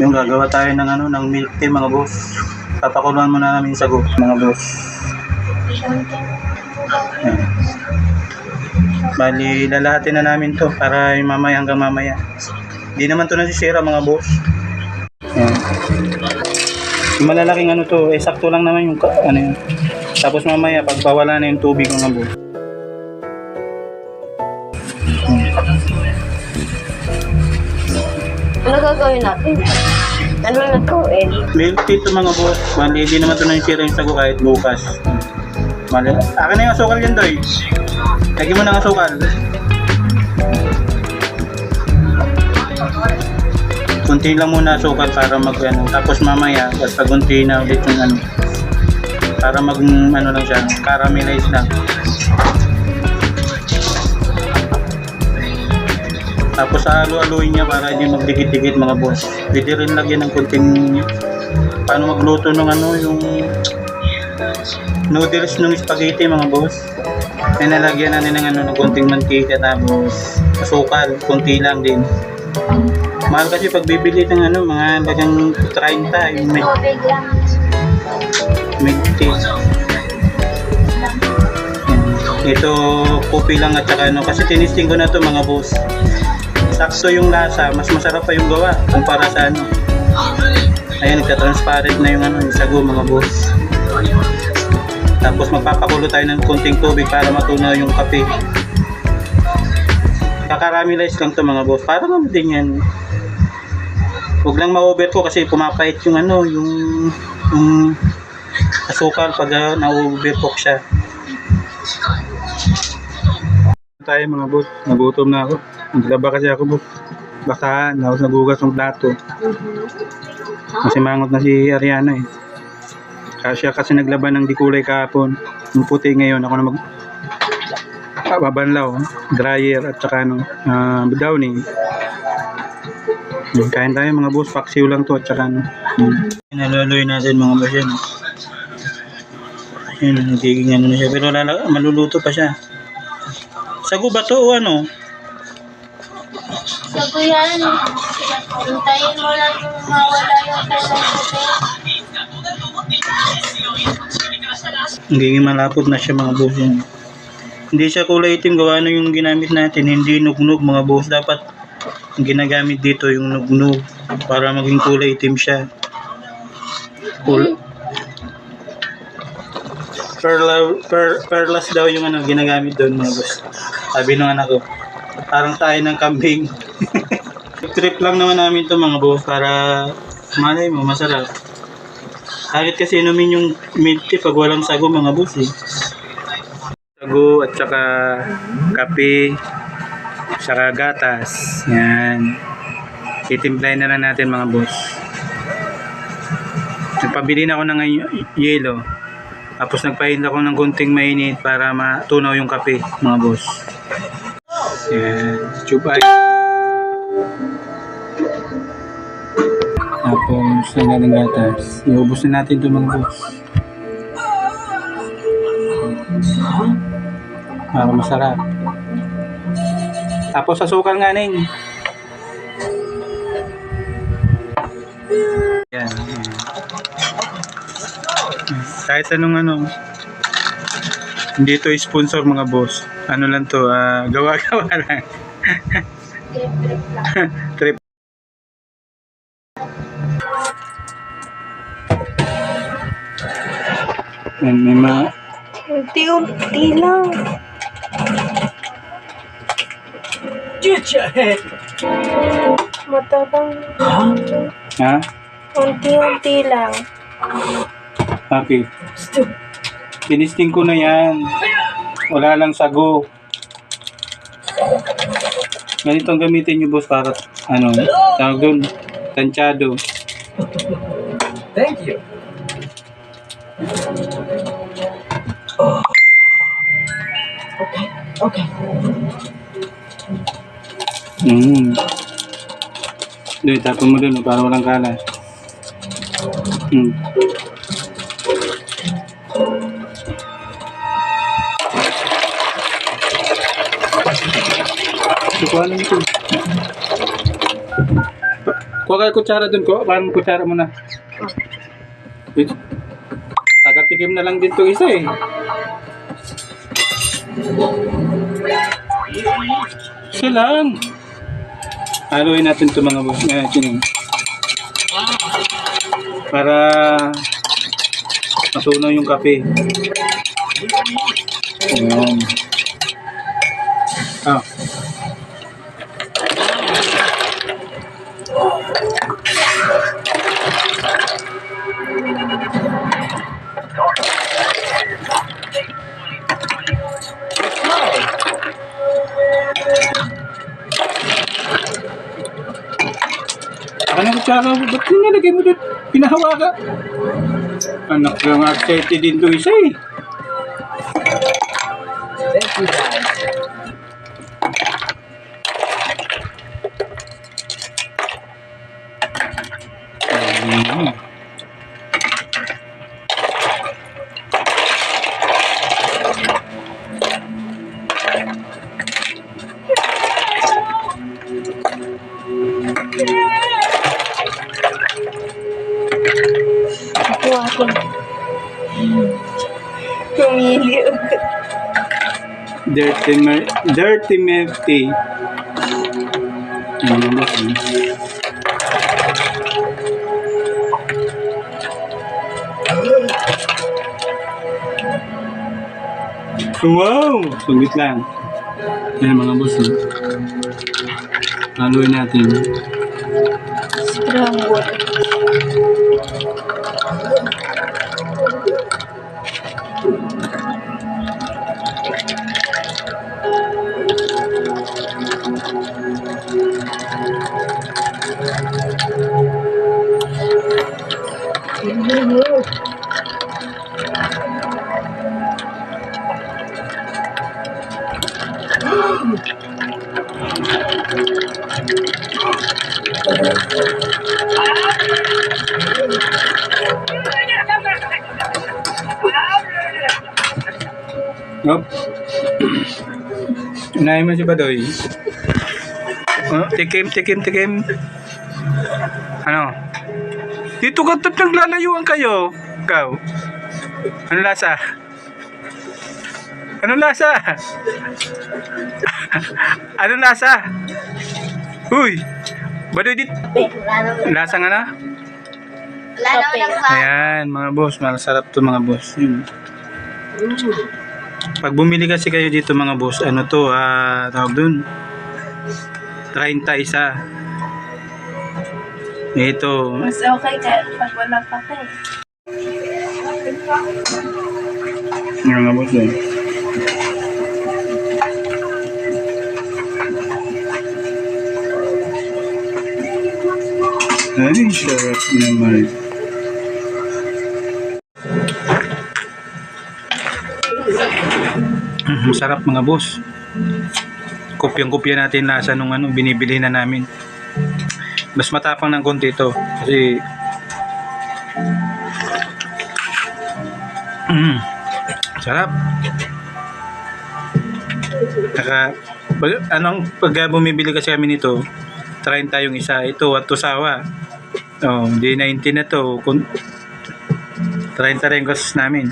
Yung gagawa tayo ng ano, ng milk tea mga boss. Papakuluan muna namin sa sago mga boss. Ayan. Bali, lalahatin na namin to para yung mamaya hanggang mamaya. Hindi naman to nasisira mga boss. Ayan. Yung malalaking ano to, sakto lang naman yung ano yun. Tapos mamaya pagpawala na yung tubig mga boss. Ano gagawin natin? Ano na to, Eddie? Milk tea to mga boss. Bali, hindi naman to nasisira yung sago kahit bukas. Bali, akin na yung asukal yan doy. Lagyan mo ng asukal. Kunti lang muna asukal para mag ano. Tapos mamaya, basta kunti na ulit yung ano. Para mag ano lang siya, caramelize lang. Tapos halo-haluin niya para hindi magdikit-dikit mga boss. Pwede rin lagyan ng kunting paano magluto ng ano, yung noodles ng spaghetti mga boss. Ay nalagyan natin ng ano, ng kunting mantika tapos asukal, kunti lang din. Mahal kasi pag bibili ng ano, mga lagang 30 yung milk tea. Ito kopi lang at saka ano, kasi tinisting ko na to mga boss. Sakto yung lasa, mas masarap pa yung gawa kumpara sa ano. Ayan, nagka-transparent na yung ano, yung sago mga boss. Tapos magpapakulo tayo ng konting tubig para matunaw yung kape. Kakaramelize lang to mga boss, para naman din yan. Huwag lang ma-over ko kasi pumapait yung ano, yung asukal pag na-overcook siya. Tayo mga boss, nagutom na ako. Naglaba kasi ako boss. Baka nagugas ng plato. Kasi mangot na si Ariana eh. Kasi naglaba ng di kulay kahapon. Yung puti ngayon ako na babanlaw, dryer at saka ano, downy. Kain tayo mga boss, paksiw lang to at saka ano. Naluluin natin mga boss yan. Yun, nagiging ano na siya. Pero maluluto pa siya. Sago ba to o ano? Sago yan. Hintayin mo lang yung mawala yung Nagiging malapot na siya mga boss yan. Hindi siya kulay itim, gawa na yung ginamit natin. Hindi nugnog mga boss. Dapat ang ginagamit dito yung nugnog para maging kulay itim siya. Perlas daw yung ano ginagamit doon mga boss. Sabi ng anak ko, parang tayo ng kambing. Trip lang naman namin to mga boss para malay mo masarap. Kahit kasi inumin yung milk tea pag walang sago mga boss eh. Sago at saka kape, saka gatas. Yan. Titimplahin na lang natin mga boss. Nagpabili na ako ng yelo. Tapos nagpahinda ako ng kunting mainit para matunaw yung kape mga boss. Yan. Chubay. Tapos lagyan ng gatas. Iubos na natin ito mga boss. Para masarap. Tapos asukal nga ning. Yan. Kahit anong ano. Hindi ito sponsor mga boss. Ano lang to, gawa-gawa lang. Trip. Yan, may unti-unti lang. Matabang. Ha? Unti-unti lang. Okay. Tinisting ko na yan. Wala lang sago. Ganito ang gamitin nyo boss para ano, tawag doon, tansyado. Thank you. Okay. Doon, tapon mo doon para walang kalat. Sukuan ito. Kuha kayo kutsara dun ko. Parang kutsara mo na. Wait. Tagatikim na lang din to isa eh. Isa lang. Haluin natin ito mga boss. Para matunaw yung kape. Ayan. Ah. Ano kutsara mo? Ba't nilagay mo doon? Pinahawa ka? Anak yung excited din to isa eh. Thank you guys. Ako ako. Kumili. Dirty milk tea. Ano ba ito? Wow! Sungit lang. Yan mga boss. Haluin natin. Strong water. Yup. Unahin mo si Badoy. Oh, tikim. Ano? Dito ka naglalayuan kayo. Ikaw. Ano lasa? Ano lasa? Ano lasa? Uy! Badoy dit. Lasa nga na? Wala naman ang pa. Ayan, mga boss. Masarap to mga boss. Yun. Pag bumili kasi kayo dito mga boss, ano to, tawag dun, 30 isa. Ito. Mas okay ka pag wala pa ka eh. Mga boss eh. Ay, sarap naman. Sarap mga boss. Kopyang-kopya natin lasa nung binibili na namin. Mas matapang ng konti ito kasi sarap. Pag bumibili kasi kami nito, 30 yung isa. Ito at tusawa. Oh, di 19 na to. 30 rin kasi namin.